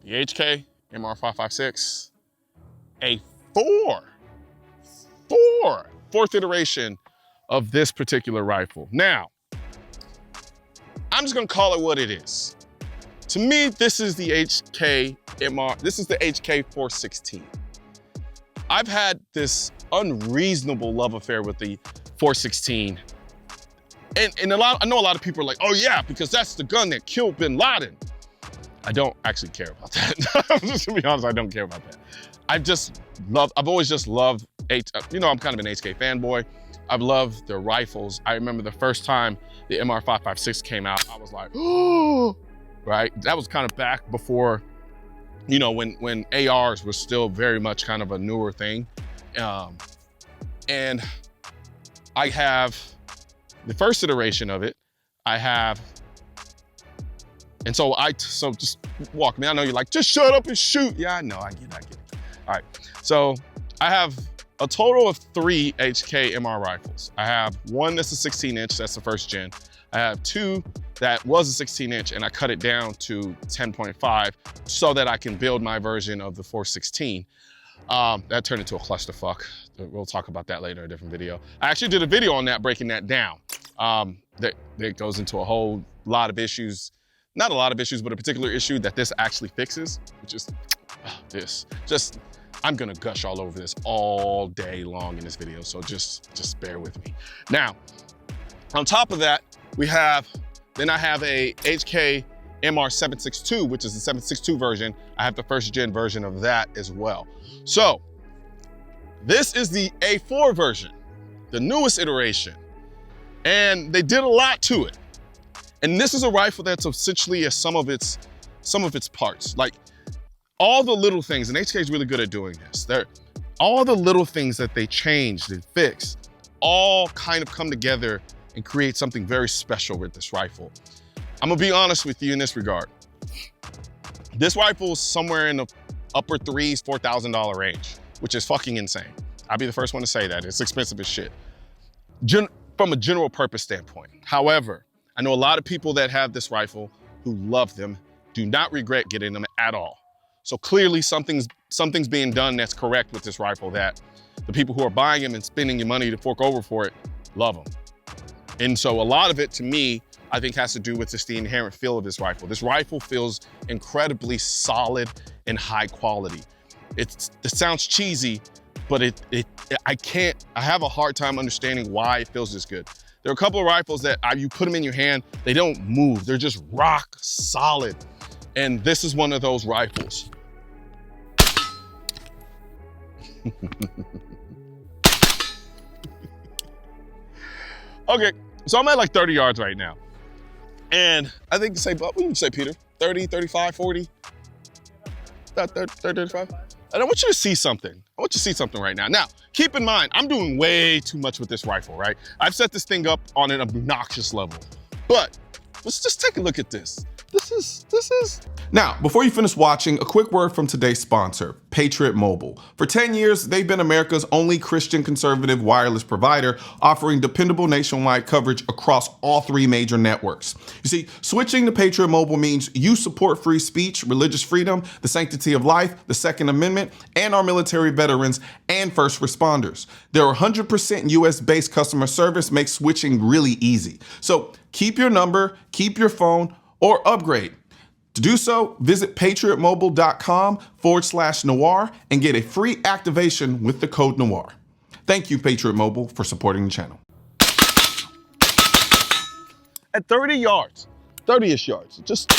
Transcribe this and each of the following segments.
the HK MR556 A4. Fourth iteration of this particular rifle. Now, I'm just gonna call it what it is. To me, this is the HK MR, this is the HK 416. I've had this unreasonable love affair with the 416. And I know a lot of people are like, oh yeah, because that's the gun that killed bin Laden. I don't actually care about that. Just to be honest, I don't care about that. I've always just loved, I'm kind of an HK fanboy. I've loved their rifles. I remember the first time the MR556 came out, I was like, oh, right? That was kind of back before, when ARs were still very much kind of a newer thing. And I have the first iteration of it. So just walk me. I know you're like, just shut up and shoot. Yeah, I know, I get it. All right, so I have a total of 3 HK MR rifles. I have one that's a 16-inch, that's the first gen. I have 2 that was a 16-inch and I cut it down to 10.5 so that I can build my version of the 416. That turned into a clusterfuck. We'll talk about that later in a different video. I actually did a video on that, breaking that down. That goes into a whole lot of issues. Not a lot of issues, but a particular issue that this actually fixes, which is this. I'm gonna gush all over this all day long in this video, so just bear with me. Now, on top of that, I have a HK MR556, which is the 762 version. I have the first gen version of that as well. So, this is the A4 version, the newest iteration. And they did a lot to it. And this is a rifle that's essentially a sum of its parts. Like all the little things, and HK is really good at doing this. All the little things that they changed and fixed all kind of come together and create something very special with this rifle. I'm gonna be honest with you in this regard. This rifle is somewhere in the upper $3,000, $4,000 range, which is fucking insane. I'll be the first one to say that. It's expensive as shit. From a general purpose standpoint. However, I know a lot of people that have this rifle who love them, do not regret getting them at all. So clearly something's being done that's correct with this rifle, that the people who are buying them and spending your money to fork over for it, love them. And so a lot of it, to me, I think has to do with just the inherent feel of this rifle. This rifle feels incredibly solid and high quality. It sounds cheesy, but I have a hard time understanding why it feels this good. There are a couple of rifles that you put them in your hand, they don't move. They're just rock solid. And this is one of those rifles. Okay, so I'm at like 30 yards right now. And I think what would you say, Peter? 30, 35, 40? 30, 35? And I want you to see something. I want you to see something right now. Now, keep in mind, I'm doing way too much with this rifle, right? I've set this thing up on an obnoxious level. But let's just take a look at this. This is. Now, before you finish watching, a quick word from today's sponsor, Patriot Mobile. For 10 years, they've been America's only Christian conservative wireless provider, offering dependable nationwide coverage across all 3 major networks. You see, switching to Patriot Mobile means you support free speech, religious freedom, the sanctity of life, the Second Amendment, and our military veterans and first responders. Their 100% US-based customer service makes switching really easy. So keep your number, keep your phone, or upgrade. To do so, visit patriotmobile.com/Noir and get a free activation with the code Noir. Thank you, Patriot Mobile, for supporting the channel. At 30 yards, 30-ish yards, it just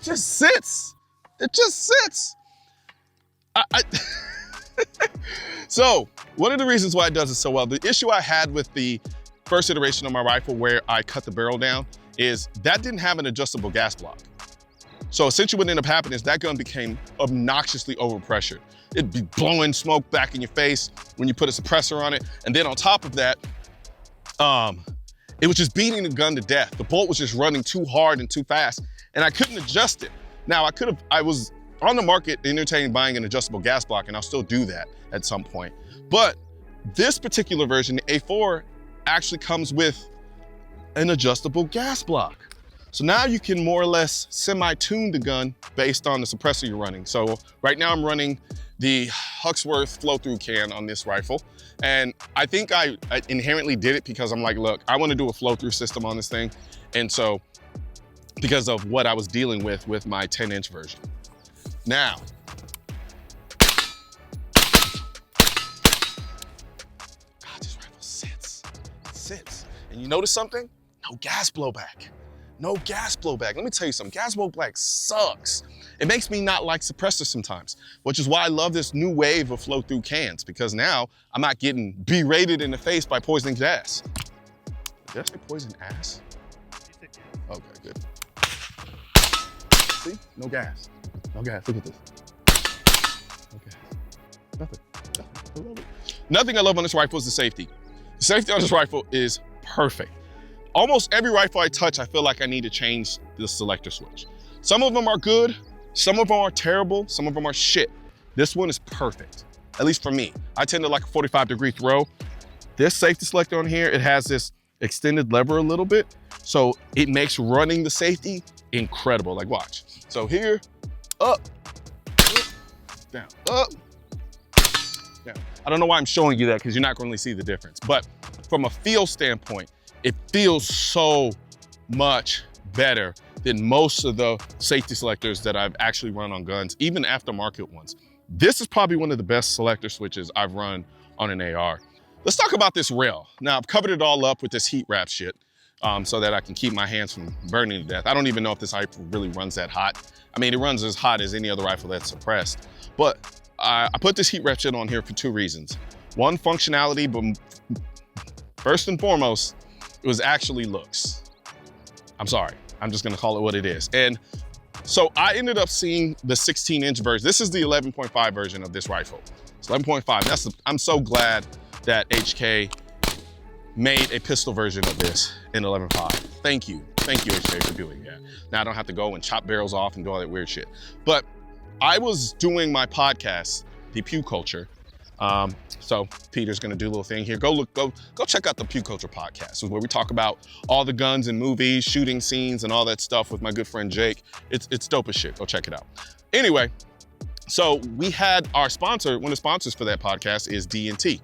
sits. It just sits. So, one of the reasons why it does it so well, the issue I had with the first iteration of my rifle where I cut the barrel down is that didn't have an adjustable gas block. So essentially what ended up happening is that gun became obnoxiously overpressured. It'd be blowing smoke back in your face when you put a suppressor on it. And then on top of that, it was just beating the gun to death. The bolt was just running too hard and too fast, and I couldn't adjust it. Now I was on the market entertaining buying an adjustable gas block, and I'll still do that at some point. But this particular version, the A4, actually comes with an adjustable gas block. So now you can more or less semi-tune the gun based on the suppressor you're running. So right now I'm running the Huxworth flow-through can on this rifle. And I think I inherently did it because I'm like, look, I want to do a flow-through system on this thing. And so because of what I was dealing with my 10-inch version. Now, God, this rifle sits. And you notice something? No gas blowback. No gas blowback. Let me tell you something, gas blowback sucks. It makes me not like suppressors sometimes, which is why I love this new wave of flow-through cans, because now I'm not getting berated in the face by poison gas. Did I say poison ass? Okay, good. See, no gas. No gas, look at this. No gas, nothing. I love it. Nothing I love on this rifle is the safety. The safety on this rifle is perfect. Almost every rifle I touch, I feel like I need to change the selector switch. Some of them are good, some of them are terrible, some of them are shit. This one is perfect, at least for me. I tend to like a 45-degree throw. This safety selector on here, it has this extended lever a little bit, so it makes running the safety incredible. Like watch. So here, up, down, up, down. I don't know why I'm showing you that because you're not going to really see the difference, but from a feel standpoint, it feels so much better than most of the safety selectors that I've actually run on guns, even aftermarket ones. This is probably one of the best selector switches I've run on an AR. Let's talk about this rail. Now, I've covered it all up with this heat wrap shit so that I can keep my hands from burning to death. I don't even know if this rifle really runs that hot. I mean, it runs as hot as any other rifle that's suppressed. But I put this heat wrap shit on here for two reasons. One, functionality, but first and foremost, it was actually looks. I'm sorry, I'm just gonna call it what it is. And so I ended up seeing the 16-inch version. This is the 11.5 version of this rifle. It's 11.5, I'm so glad that HK made a pistol version of this in 11.5. Thank you HK for doing that. Now I don't have to go and chop barrels off and do all that weird shit. But I was doing my podcast, The Pew Culture. So Peter's gonna do a little thing here. Go check out the Pew Culture podcast. This is where we talk about all the guns and movies, shooting scenes, and all that stuff with my good friend Jake. It's dope as shit. Go check it out. Anyway, so we had our sponsor. One of the sponsors for that podcast is D&T.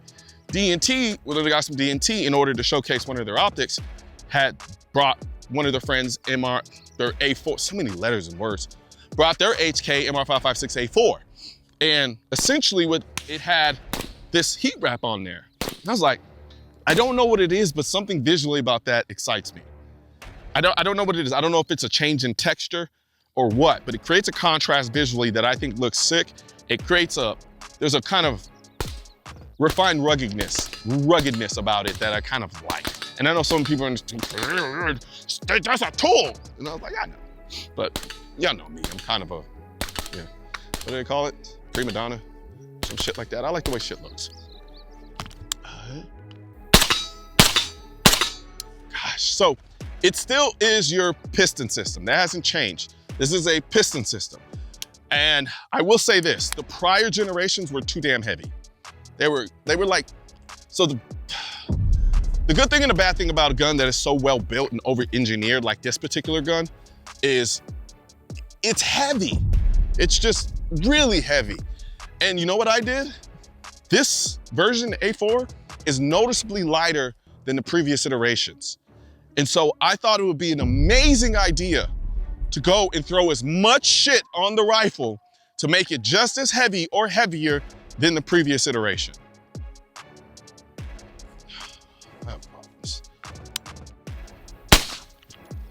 D&T, well, they got some D&T in order to showcase one of their optics, had brought one of their friends, their A4, so many letters and words, brought their HK MR556 A4. And essentially what it had this heat wrap on there. And I was like, I don't know what it is, but something visually about that excites me. I don't know what it is. I don't know if it's a change in texture or what, but it creates a contrast visually that I think looks sick. It creates there's a kind of refined ruggedness about it that I kind of like. And I know some people are that's a tool. And I was like, I know. But y'all know me, I'm kind of a, yeah, what do they call it? Prima donna, some shit like that. I like the way shit looks. Gosh, so it still is your piston system. That hasn't changed. This is a piston system. And I will say this, the prior generations were too damn heavy. They were like, so the good thing and the bad thing about a gun that is so well built and over-engineered like this particular gun is it's heavy. It's just really heavy. And you know what I did? This version, A4, is noticeably lighter than the previous iterations. And so I thought it would be an amazing idea to go and throw as much shit on the rifle to make it just as heavy or heavier than the previous iteration. I have problems.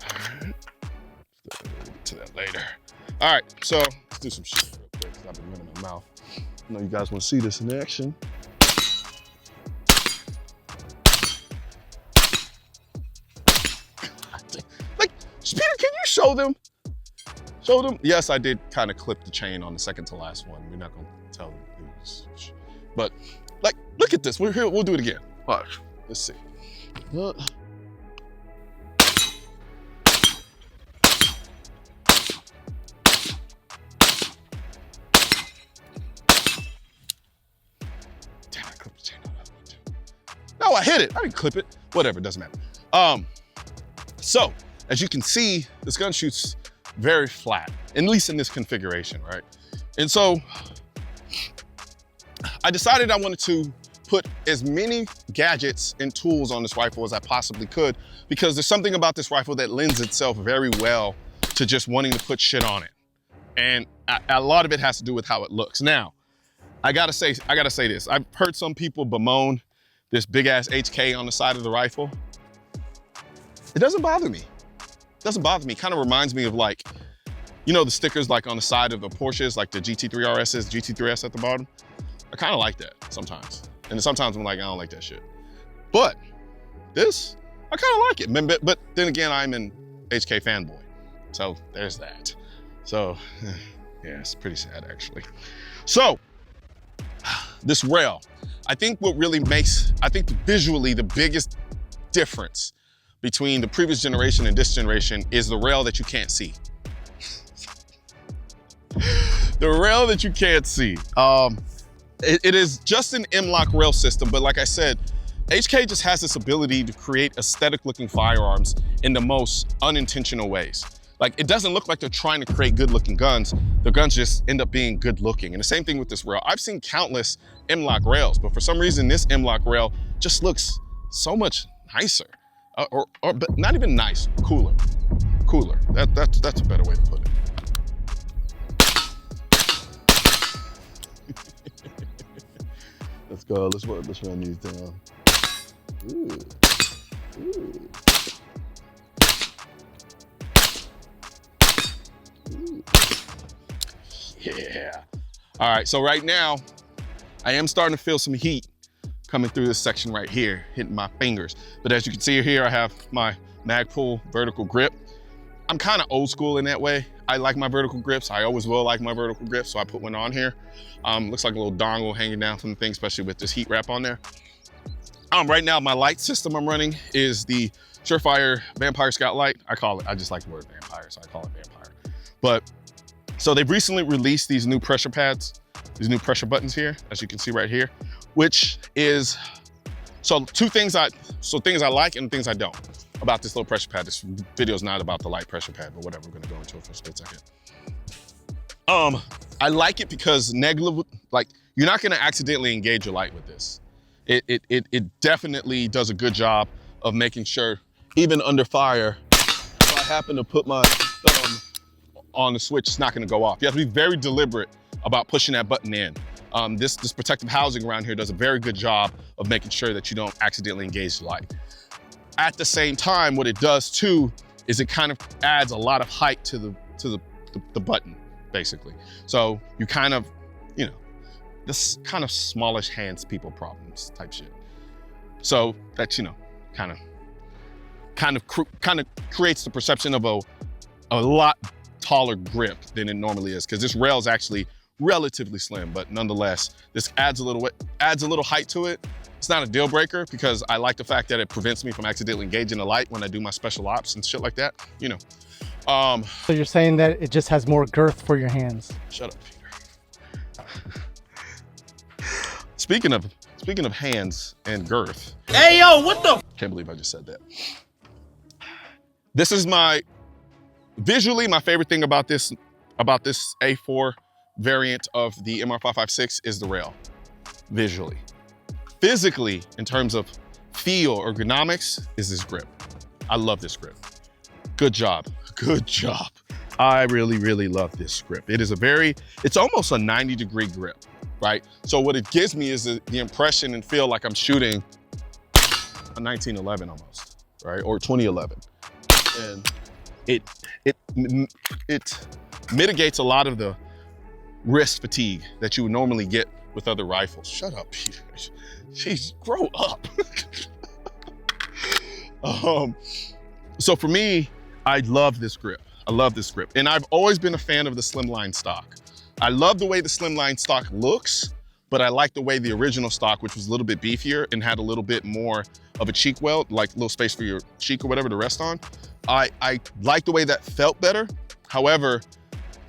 All right. Get to that later. All right, so let's do some shit real quick because I've been running my mouth. I know you guys want to see this in action. Like, Peter, can you show them? Show them? Yes, I did kind of clip the chain on the second to last one. We're not going to tell them. But, like, look at this. We're here. We'll do it again. Watch. Let's see. Damn, I clipped the chain on that one too. No, I hit it. I didn't clip it. Whatever, it doesn't matter. So as you can see, this gun shoots very flat, at least in this configuration, right? And so I decided I wanted to put as many gadgets and tools on this rifle as I possibly could, because there's something about this rifle that lends itself very well to just wanting to put shit on it. And a lot of it has to do with how it looks. Now, I gotta say this. I've heard some people bemoan this big ass HK on the side of the rifle. It doesn't bother me. It doesn't bother me. It kind of reminds me of, like, you know, the stickers like on the side of the Porsches, like the GT3 RSs, GT3S at the bottom. I kind of like that sometimes. And sometimes I'm like, I don't like that shit. But this, I kind of like it. But then again, I'm an HK fanboy. So there's that. So yeah, it's pretty sad actually. So this rail, I think what really makes, visually the biggest difference between the previous generation and this generation is the rail that you can't see. The rail that you can't see. It is just an M-LOK rail system, but like I said, HK just has this ability to create aesthetic looking firearms in the most unintentional ways. Like, it doesn't look like they're trying to create good looking guns. The guns just end up being good looking. And the same thing with this rail. I've seen countless M-LOK rails, but for some reason this M-LOK rail just looks so much nicer. But not even nice, cooler. Cooler, that's a better way to put it. Let's go, let's run these down. Ooh. Ooh. Ooh. Yeah. All right, so right now, I am starting to feel some heat coming through this section right here, hitting my fingers. But as you can see here, I have my Magpul vertical grip. I'm kind of old school in that way. I like my vertical grips. I always will like my vertical grips, so I put one on here. Looks like a little dongle hanging down from the thing, especially with this heat wrap on there. Right now, my light system I'm running is the Surefire Vampire Scout Light. I just like the word vampire, so I call it vampire. But, so they've recently released these new pressure pads, these new pressure buttons here, as you can see right here, which is, so things I like and things I don't about this little pressure pad. This video is not about the light pressure pad, but whatever, we're gonna go into it for a split second. I like it because like, you're not gonna accidentally engage your light with this. It definitely does a good job of making sure, even under fire, if I happen to put my thumb on the switch, it's not gonna go off. You have to be very deliberate about pushing that button in. This protective housing around here does a very good job of making sure that you don't accidentally engage the light. At the same time, what it does too, is it kind of adds a lot of height to the button, basically. So you kind of, you know, this kind of smallish hands people problems type shit. So that's, you know, kind of creates the perception of a lot taller grip than it normally is, because this rail is actually relatively slim, but nonetheless, this adds a little height to it. It's not a deal breaker because I like the fact that it prevents me from accidentally engaging the light when I do my special ops and shit like that, you know. So you're saying that it just has more girth for your hands? Shut up, Peter. Speaking of hands and girth. Hey yo, what the? Can't believe I just said that. This is visually my favorite thing about this A4 variant of the MR556 is the rail, visually. Physically, in terms of feel, ergonomics, is this grip. I love this grip. Good job, good job. I really, really love this grip. It's almost a 90-degree grip, right? So what it gives me is the impression and feel like I'm shooting a 1911 almost, right? Or 2011. And it mitigates a lot of the wrist fatigue that you would normally get with other rifles. Shut up, Peter. Jeez, grow up. So for me, I love this grip. I love this grip. And I've always been a fan of the slimline stock. I love the way the slimline stock looks, but I like the way the original stock, which was a little bit beefier and had a little bit more of a cheek weld, like a little space for your cheek or whatever to rest on. I like the way that felt better. However,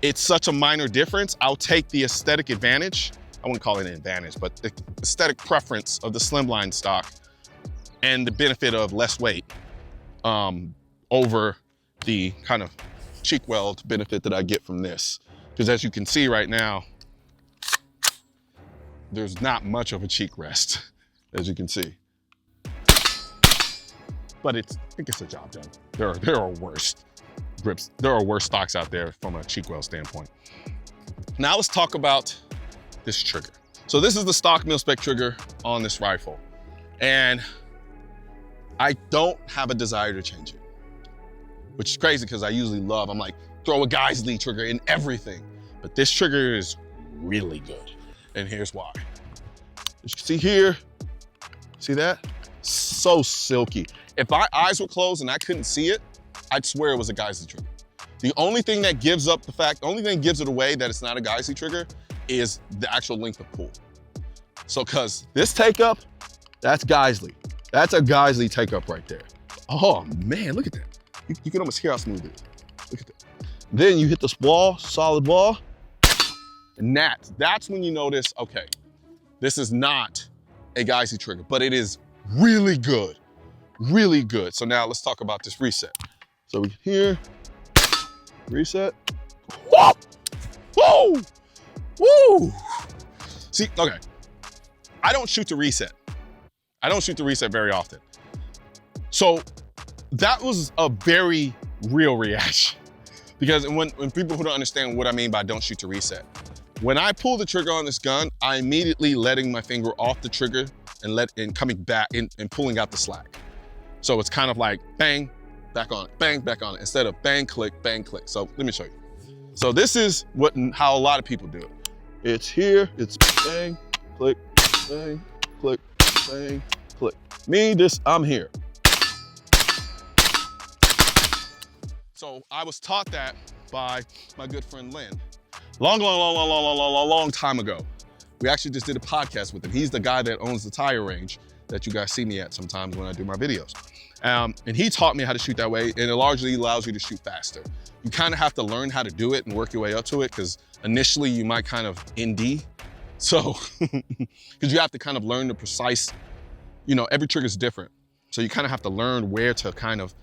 it's such a minor difference. I'll take the aesthetic advantage. I wouldn't call it an advantage, but the aesthetic preference of the slimline stock and the benefit of less weight over the kind of cheek weld benefit that I get from this. Because as you can see right now, there's not much of a cheek rest, as you can see. But I think it's a job done. There are worse grips. There are worse stocks out there from a cheek weld standpoint. Now let's talk about this trigger. So this is the stock mil-spec trigger on this rifle. And I don't have a desire to change it, which is crazy because I usually I'm like, throw a Geissele trigger in everything. But this trigger is really good. And here's why. As you can see here, see that? So silky. If my eyes were closed and I couldn't see it, I'd swear it was a Geissele trigger. The only thing that gives it away that it's not a Geissele trigger is the actual length of pull. So, cause this take up, that's Geissele. That's a Geissele take up right there. Oh man, look at that. You can almost hear how smooth it is. Look at that. Then you hit this wall, solid wall, and that's when you notice, okay, this is not a Geissele trigger, but it is really good, really good. So now let's talk about this reset. So we here, reset. Whoa! Whoa! Woo! See, okay, I don't shoot the reset. I don't shoot the reset very often. So that was a very real reaction. Because when people who don't understand what I mean by don't shoot the reset, when I pull the trigger on this gun, I immediately letting my finger off the trigger and coming back and pulling out the slack. So it's kind of like bang, back on it, bang, back on it, instead of bang, click, bang, click. So let me show you. So this is how a lot of people do it. It's here, it's bang, click, bang, click, bang, click. Me, I'm here. So I was taught that by my good friend Lynn. Long time ago. We actually just did a podcast with him. He's the guy that owns the tire range that you guys see me at sometimes when I do my videos. And he taught me how to shoot that way, and it largely allows you to shoot faster. You kind of have to learn how to do it and work your way up to it, because initially you might kind of ND. So, because you have to kind of learn the precise, every trigger is different. So you kind of have to learn where to kind of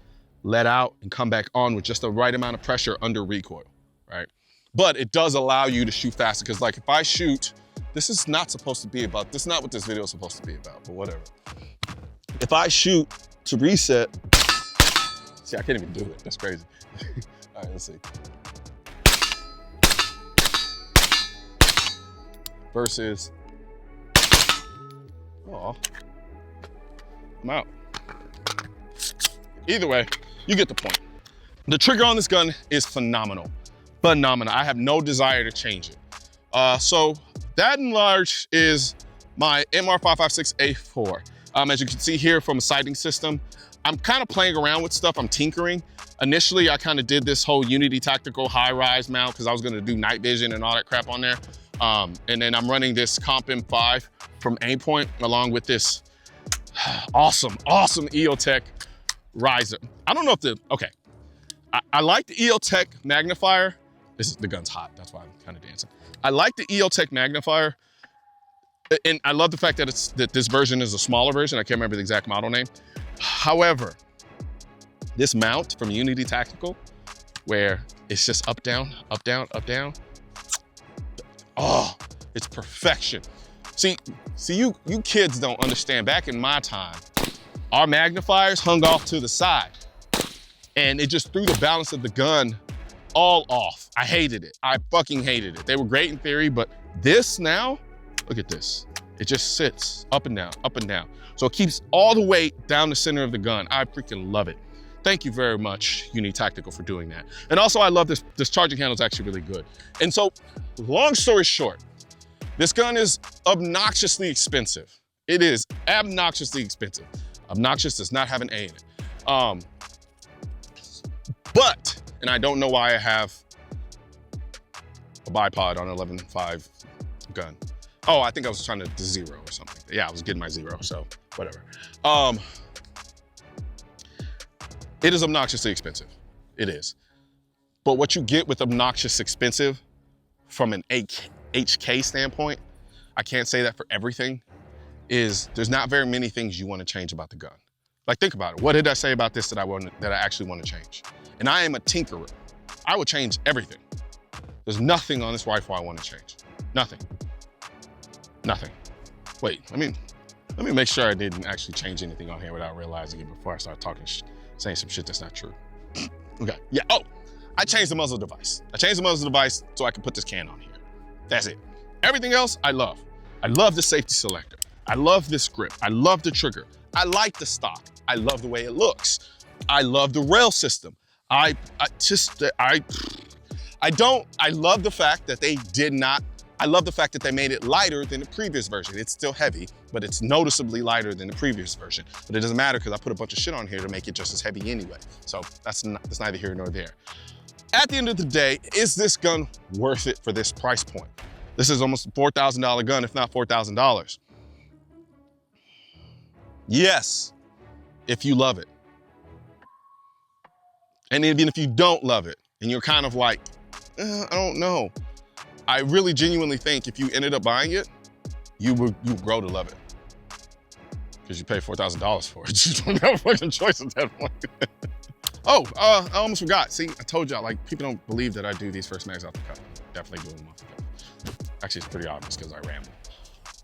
let out and come back on with just the right amount of pressure under recoil, right? But it does allow you to shoot faster, because like if I shoot, this is not what this video is supposed to be about, but whatever. If I shoot to reset, see, I can't even do it, that's crazy. All right, let's see. Versus, oh, I'm out. Either way, you get the point. The trigger on this gun is phenomenal. Phenomenal. I have no desire to change it. So that in large is my MR556 A4. As you can see here from a sighting system, I'm kind of playing around with stuff, I'm tinkering. Initially, I kind of did this whole Unity Tactical high-rise mount because I was gonna do night vision and all that crap on there. And then I'm running this Comp M5 from Aimpoint along with this awesome EOTech riser. I don't know if okay. I like the EOTech magnifier. The gun's hot, that's why I'm kind of dancing. I like the EOTech magnifier, and I love the fact that this version is a smaller version. I can't remember the exact model name. However, this mount from Unity Tactical, where it's just up, down, up, down, up, down. Oh, it's perfection. See, you kids don't understand. Back in my time, our magnifiers hung off to the side, and it just threw the balance of the gun all off. I hated it. I fucking hated it. They were great in theory, but this now, look at this. It just sits up and down, up and down. So it keeps all the weight down the center of the gun. I freaking love it. Thank you very much, Unity Tactical, for doing that. And also I love this charging handle is actually really good. And so, long story short, this gun is obnoxiously expensive. It is obnoxiously expensive. Obnoxious does not have an A in it. But, and I don't know why I have a bipod on an 11.5 gun. Oh, I think I was trying to zero or something. Yeah, I was getting my zero, so whatever. It is obnoxiously expensive. It is. But what you get with obnoxious expensive from an HK standpoint, I can't say that for everything, is there's not very many things you want to change about the gun. Like, think about it. What did I say about this that I actually want to change? And I am a tinkerer. I would change everything. There's nothing on this rifle I want to change. Nothing. Nothing. Wait, let me make sure I didn't actually change anything on here without realizing it before I start talking, saying some shit that's not true. Okay, yeah, oh, I changed the muzzle device. I changed the muzzle device so I can put this can on here. That's it. Everything else, I love. I love the safety selector. I love this grip. I love the trigger. I like the stock. I love the way it looks. I love the rail system. I love the fact that they did not, I love the fact that they made it lighter than the previous version. It's still heavy, but it's noticeably lighter than the previous version. But it doesn't matter because I put a bunch of shit on here to make it just as heavy anyway. So that's neither here nor there. At the end of the day, is this gun worth it for this price point? This is almost a $4,000 gun, if not $4,000. Yes, if you love it. And even if you don't love it, and you're kind of like, I don't know. I really genuinely think if you ended up buying it, you grow to love it. Because you pay $4,000 for it. You don't have a fucking choice at that point. Oh, I almost forgot. See, I told y'all, like, people don't believe that I do these first mags off the cuff. Definitely do them off the cuff. Actually, it's pretty obvious because I ramble.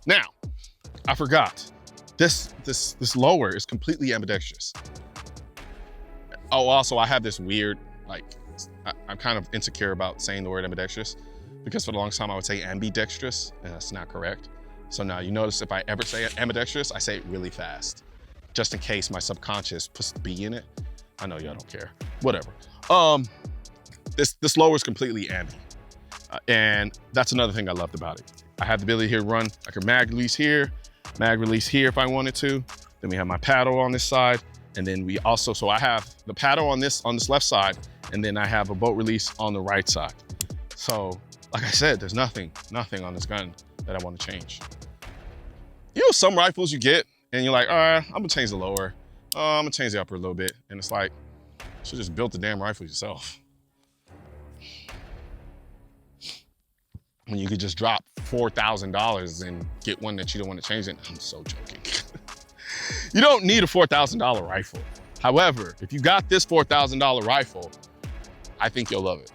Now, I forgot. This lower is completely ambidextrous. Oh, also, I have this weird, like, I'm kind of insecure about saying the word ambidextrous because for the longest time I would say ambidextrous, and that's not correct. So now you notice if I ever say ambidextrous, I say it really fast, just in case my subconscious puts the B in it. I know y'all don't care, whatever. This lower is completely ambi. And that's another thing I loved about it. I have the ability here to run, I can mag release here if I wanted to. Then we have my paddle on this side. And then we also, so I have the paddle on this left side, and then I have a bolt release on the right side. So, like I said, there's nothing on this gun that I want to change. You know, some rifles you get, and you're like, all right, I'm gonna change the lower. I'm gonna change the upper a little bit. And it's like, you should just build the damn rifle yourself. When you could just drop $4,000 and get one that you don't want to change it. I'm so joking. You don't need a $4,000 rifle. However, if you got this $4,000 rifle, I think you'll love it.